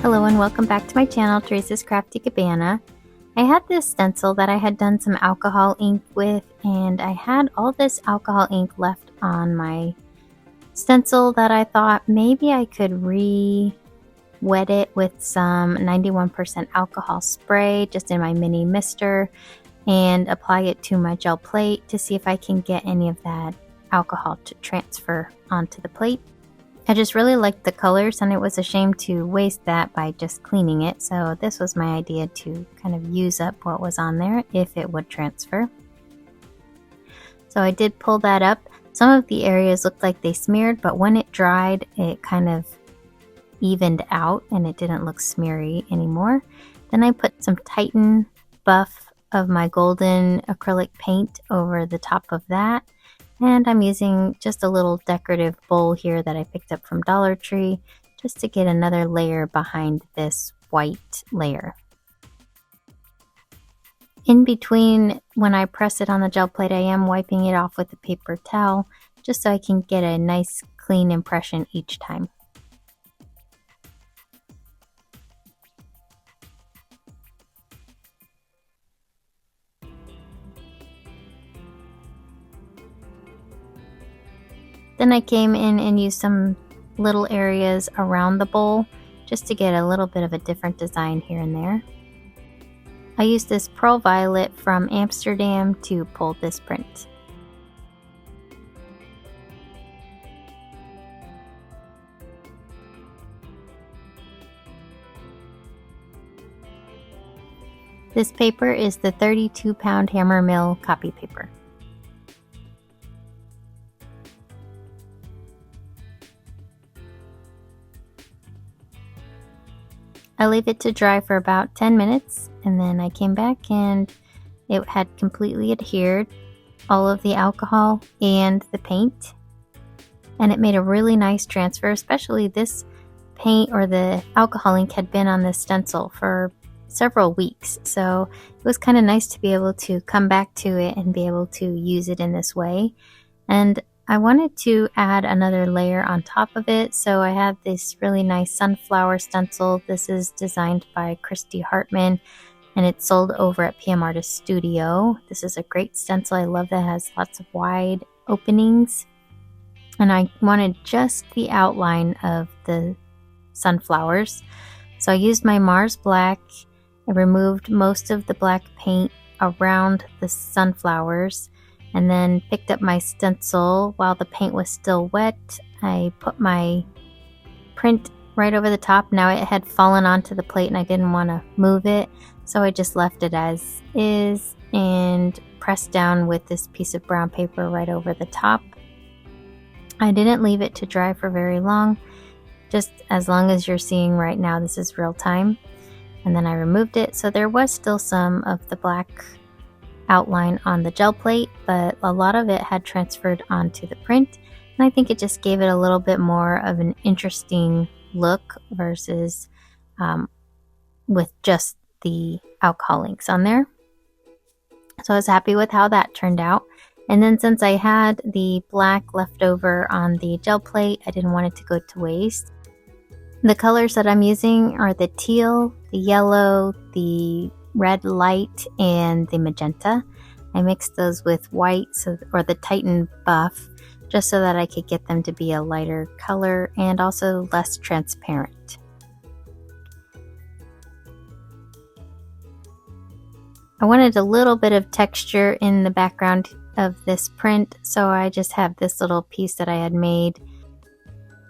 Hello and welcome back to my channel, Teresa's Crafty Cabana. I had this stencil that I had done some alcohol ink with, and I had all this alcohol ink left on my stencil that I thought maybe I could re-wet it with some 91% alcohol spray just in my mini mister and apply it to my gel plate to see if I can get any of that alcohol to transfer onto the plate. I just really liked the colors, and it was a shame to waste that by just cleaning it, so this was my idea to kind of use up what was on there if it would transfer. So I did pull that up. Some of the areas looked like they smeared, but when it dried, it kind of evened out and it didn't look smeary anymore. Then I put some Titan buff of my golden acrylic paint over the top of that. And I'm using just a little decorative bowl here that I picked up from Dollar Tree just to get another layer behind this white layer. In between, when I press it on the gel plate, I am wiping it off with a paper towel just so I can get a nice clean impression each time. Then I came in and used some little areas around the bowl just to get a little bit of a different design here and there. I used this Pearl Violet from Amsterdam to pull this print. This paper is the 32-pound Hammer Mill copy paper. I leave it to dry for about 10 minutes, and then I came back and it had completely adhered, all of the alcohol and the paint, and it made a really nice transfer. Especially this paint, or the alcohol ink, had been on this stencil for several weeks, so it was kind of nice to be able to come back to it and be able to use it in this way. And I wanted to add another layer on top of it, so I have this really nice sunflower stencil. This is designed by Christy Hartman, and it's sold over at PM Artist Studio. This is a great stencil. I love that it has lots of wide openings, and I wanted just the outline of the sunflowers. So I used my Mars Black. I removed most of the black paint around the sunflowers, and then picked up my stencil while the paint was still wet. I put my print right over the top. Now it had fallen onto the plate and I didn't want to move it, so I just left it as is and pressed down with this piece of brown paper right over the top. I didn't leave it to dry for very long, just as long as you're seeing right now. This is real time. And then I removed it, so there was still some of the black outline on the gel plate, but a lot of it had transferred onto the print, and I think it just gave it a little bit more of an interesting look versus with just the alcohol inks on there. So I was happy with how that turned out. And then since I had the black left over on the gel plate, I didn't want it to go to waste. The colors that I'm using are the teal, the yellow, the red light, and the magenta. I mixed those with white, or the Titan buff, just so that I could get them to be a lighter color and also less transparent. I wanted a little bit of texture in the background of this print, so I just have this little piece that I had made.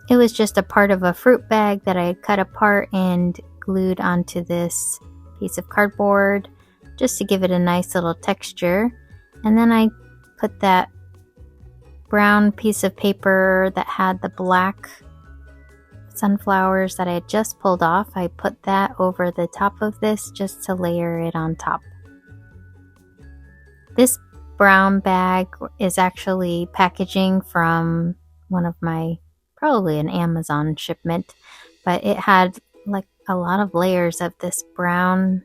It was just a part of a fruit bag that I had cut apart and glued onto this piece of cardboard just to give it a nice little texture. And then I put that brown piece of paper that had the black sunflowers that I had just pulled off. I put that over the top of this just to layer it on top. This brown bag is actually packaging from one of my, probably an Amazon shipment, but it had like a lot of layers of this brown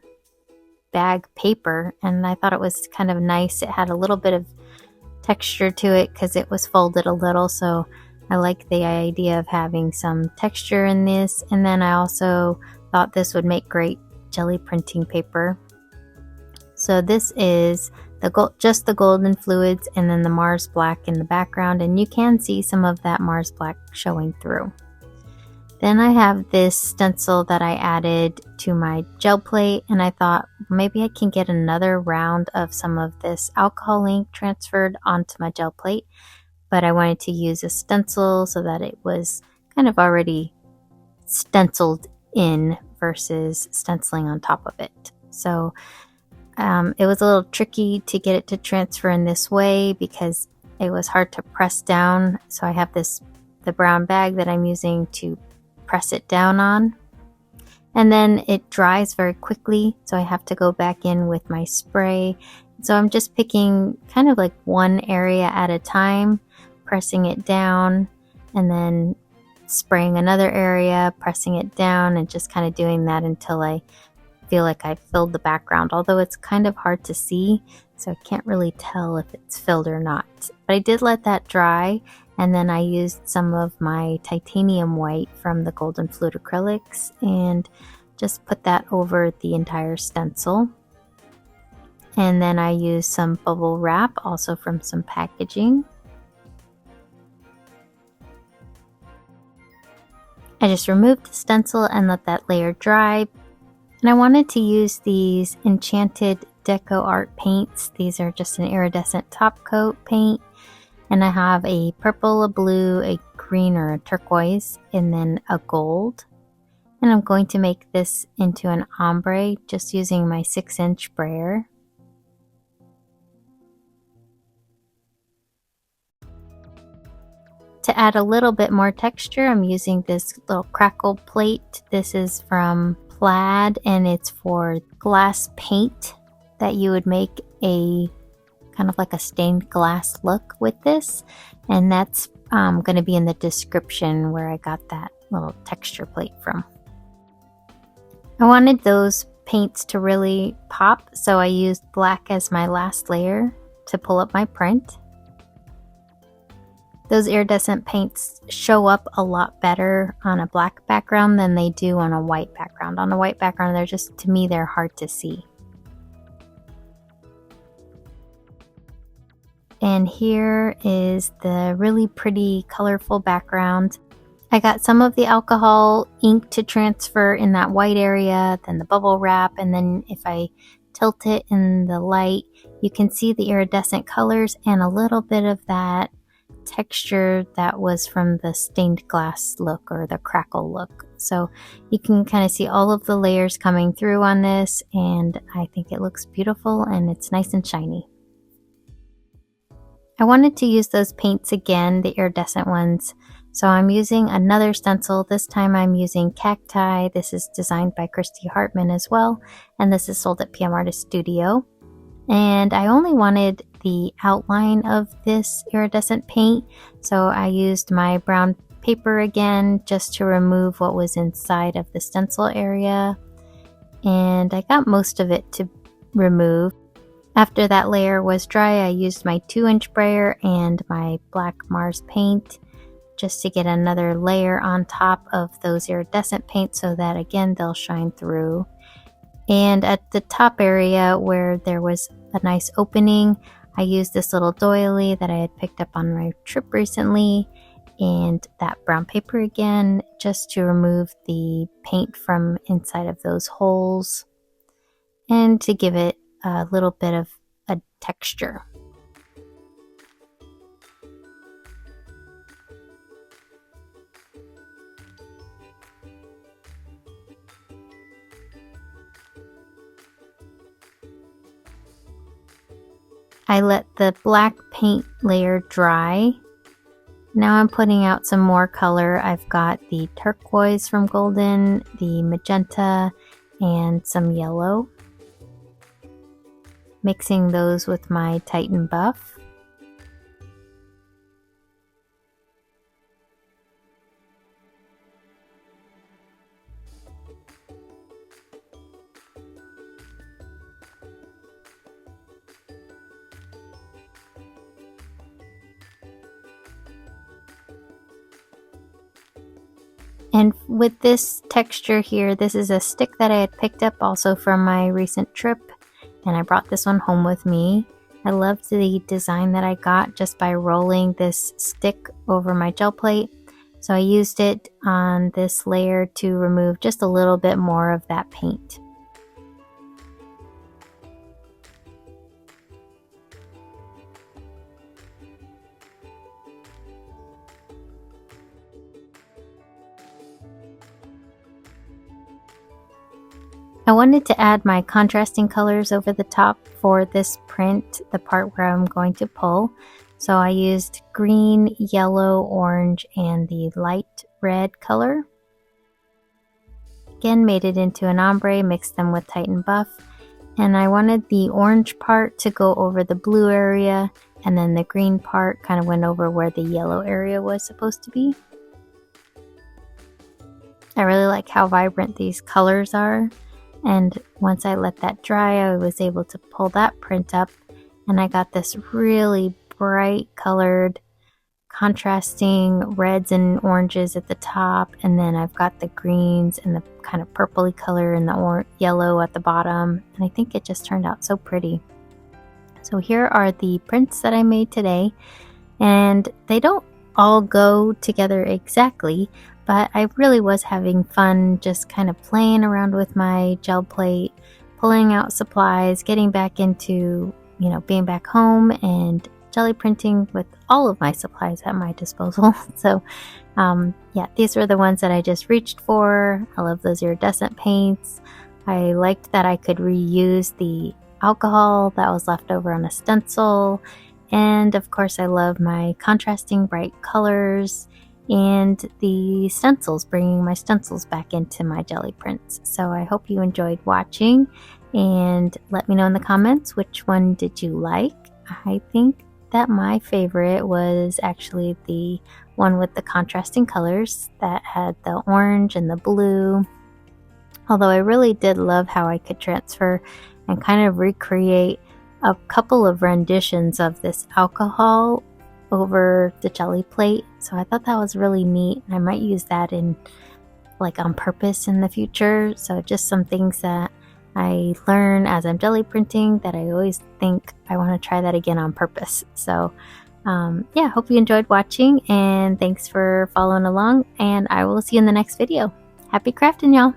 bag paper, and I thought it was kind of nice. It had a little bit of texture to it because it was folded a little, so I like the idea of having some texture in this. And then I also thought this would make great Gelli printing paper. So this is just the golden fluids and then the Mars black in the background, and you can see some of that Mars black showing through. Then I have this stencil that I added to my gel plate, and I thought maybe I can get another round of some of this alcohol ink transferred onto my gel plate, but I wanted to use a stencil so that it was kind of already stenciled in versus stenciling on top of it. So it was a little tricky to get it to transfer in this way because it was hard to press down. So I have the brown bag that I'm using to press it down on. And then it dries very quickly, so I have to go back in with my spray. So I'm just picking kind of like one area at a time, pressing it down, and then spraying another area, pressing it down, and just kind of doing that until I feel like I've filled the background, although it's kind of hard to see, so I can't really tell if it's filled or not. But I did let that dry, and then I used some of my titanium white from the Golden Flute acrylics and just put that over the entire stencil. And then I used some bubble wrap, also from some packaging. I just removed the stencil and let that layer dry. And I wanted to use these Enchanted Deco art paints. These are just an iridescent top coat paint. And I have a purple, a blue, a green or a turquoise, and then a gold. And I'm going to make this into an ombre just using my 6-inch sprayer. To add a little bit more texture, I'm using this little crackle plate. This is from Plaid, and it's for glass paint that you would make a kind of like a stained glass look with this, and that's going to be in the description where I got that little texture plate from. I wanted those paints to really pop, so I used black as my last layer to pull up my print. Those iridescent paints show up a lot better on a black background than they do on a white background. On a white background, they're just, to me, they're hard to see. And here is the really pretty colorful background. I got some of the alcohol ink to transfer in that white area, then the bubble wrap, and then if I tilt it in the light, you can see the iridescent colors and a little bit of that texture that was from the stained glass look or the crackle look. So you can kind of see all of the layers coming through on this, and I think it looks beautiful and it's nice and shiny. I wanted to use those paints again, the iridescent ones, so I'm using another stencil. This time I'm using Cacti. This is designed by Christy Hartman as well, and this is sold at PM Artist Studio. And I only wanted the outline of this iridescent paint, so I used my brown paper again just to remove what was inside of the stencil area, and I got most of it to remove. After that layer was dry, I used my 2-inch sprayer and my black Mars paint just to get another layer on top of those iridescent paints so that again they'll shine through. And at the top area where there was a nice opening, I used this little doily that I had picked up on my trip recently and that brown paper again just to remove the paint from inside of those holes and to give it a little bit of a texture. I let the black paint layer dry. Now I'm putting out some more color. I've got the turquoise from Golden, the magenta, and some yellow. Mixing those with my Titan Buff. And with this texture here, this is a stick that I had picked up also from my recent trip, and I brought this one home with me. I loved the design that I got just by rolling this stick over my gel plate. So I used it on this layer to remove just a little bit more of that paint. I wanted to add my contrasting colors over the top for this print, the part where I'm going to pull. So I used green, yellow, orange, and the light red color. Again, made it into an ombre, mixed them with Titan Buff. And I wanted the orange part to go over the blue area, and then the green part kind of went over where the yellow area was supposed to be. I really like how vibrant these colors are. And once I let that dry, I was able to pull that print up, and I got this really bright colored contrasting reds and oranges at the top, and then I've got the greens and the kind of purpley color and the yellow at the bottom, and I think it just turned out so pretty. So here are the prints that I made today, and they don't all go together exactly, but I really was having fun just kind of playing around with my gel plate, pulling out supplies, getting back into, being back home and jelly printing with all of my supplies at my disposal. So yeah, these were the ones that I just reached for. I love those iridescent paints. I liked that I could reuse the alcohol that was left over on a stencil. And of course, I love my contrasting bright colors and the stencils, bringing my stencils back into my jelly prints. So I hope you enjoyed watching, and let me know in the comments which one did you like. I think that my favorite was actually the one with the contrasting colors that had the orange and the blue. Although I really did love how I could transfer and kind of recreate a couple of renditions of this alcohol over the jelly plate. So I thought that was really neat, and I might use that in on purpose in the future. So just some things that I learn as I'm jelly printing that I always think I want to try that again on purpose. So yeah, hope you enjoyed watching, and thanks for following along, and I will see you in the next video. Happy crafting, y'all!